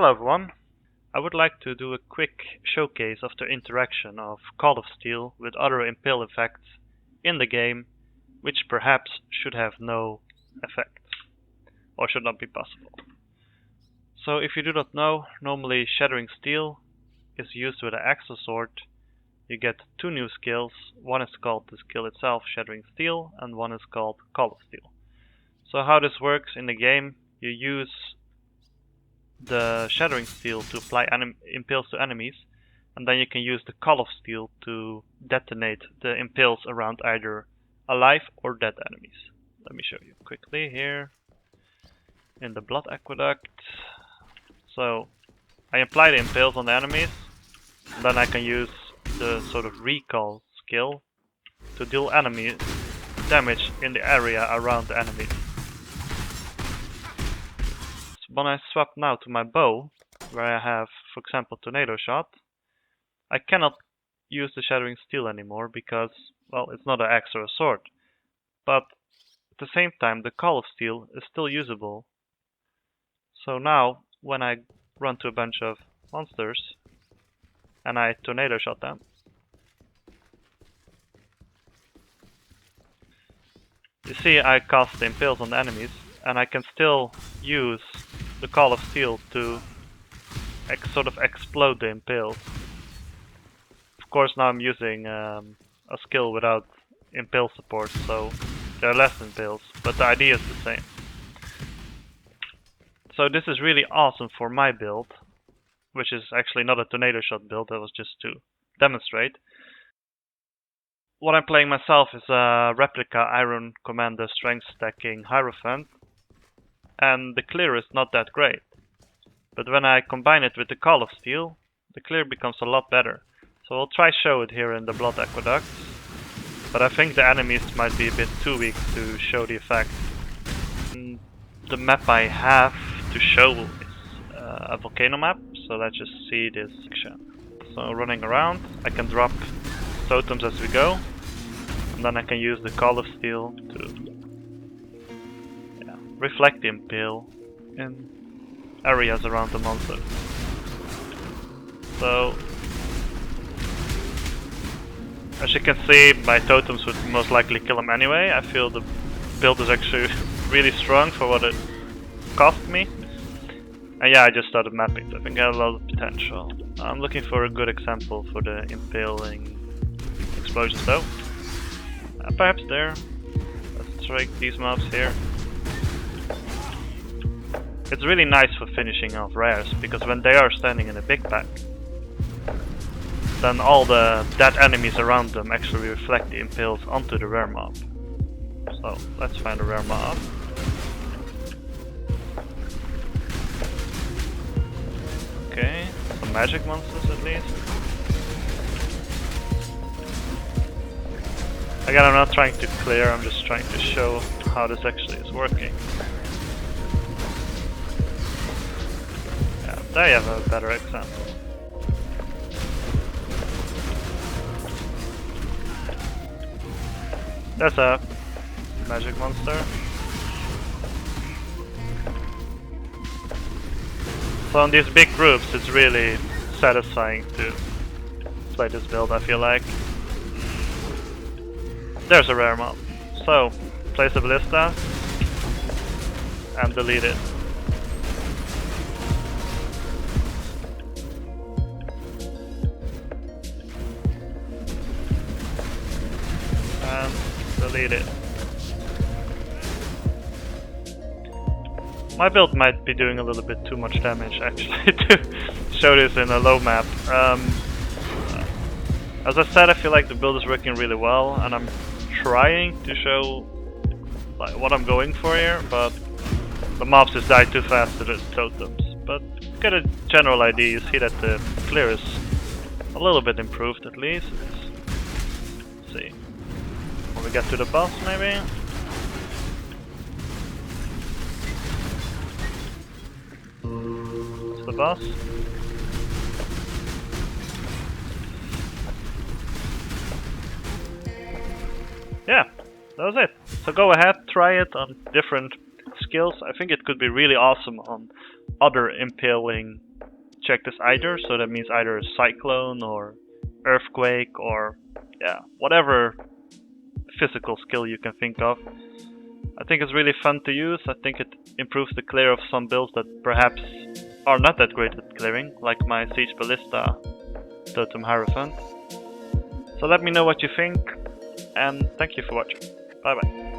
Hello everyone. I would like to do a quick showcase of the interaction of Call of Steel with other impale effects in the game, which perhaps should have no effects, or should not be possible. So if you do not know, normally Shattering Steel is used with an Axle Sword. You get two new skills. One is called the skill itself, Shattering Steel, and one is called Call of Steel. So how this works in the game, you use the Shattering Steel to apply impales to enemies, and then you can use the Call of Steel to detonate the impales around either alive or dead enemies. Let me show you quickly here in the Blood Aqueduct. So I apply the impales on the enemies, and then I can use the sort of recall skill to deal enemy damage in the area around the enemies. When I swap now to my bow, where I have, for example, Tornado Shot, I cannot use the Shattering Steel anymore because, well, it's not an axe or a sword. But at the same time, the Call of Steel is still usable. So now, when I run to a bunch of monsters and I Tornado Shot them, you see I cast the impales on the enemies, and I can still use the Call of Steel to sort of explode the impales. Of course, now I'm using a skill without impale support, so there are less impales, but the idea is the same. So this is really awesome for my build, which is actually not a Tornado Shot build, that was just to demonstrate. What I'm playing myself is a replica Iron Commander strength stacking Hierophant, and the clear is not that great. But when I combine it with the Call of Steel, the clear becomes a lot better. So I'll try show it here in the Blood Aqueduct, but I think the enemies might be a bit too weak to show the effect. The map I have to show is a volcano map, so let's just see this section. So running around, I can drop totems as we go, and then I can use the Call of Steel to reflect the impale in areas around the monster. So, as you can see, my totems would most likely kill him anyway. I feel the build is actually really strong for what it cost me. And yeah, I just started mapping, so I think I have a lot of potential. I'm looking for a good example for the impaling explosions though. Perhaps there. Let's try these mobs here. It's really nice for finishing off rares, because when they are standing in a big pack, then all the dead enemies around them actually reflect the impales onto the rare mob. So let's find a rare mob. Okay, some magic monsters at least. Again, I'm not trying to clear, I'm just trying to show how this actually is working. There you have a better example. There's a magic monster. So in these big groups, it's really satisfying to play this build, I feel like. There's a rare mob. So, place a ballista and delete it. And delete it. My build might be doing a little bit too much damage actually to show this in a low map. As I said, I feel like the build is working really well, and I'm trying to show like what I'm going for here, but the mobs just die too fast to the totems. But get a general idea, you see that the clear is a little bit improved at least. Let's see. When we get to the boss, maybe? It's the boss. Yeah, that was it. So go ahead, try it on different skills. I think it could be really awesome on other impaling check this either, so that means either a cyclone or earthquake or whatever physical skill you can think of. I think it's really fun to use. I think it improves the clear of some builds that perhaps are not that great at clearing, like my Siege Ballista Totem Hierophant. So let me know what you think, and thank you for watching. Bye bye.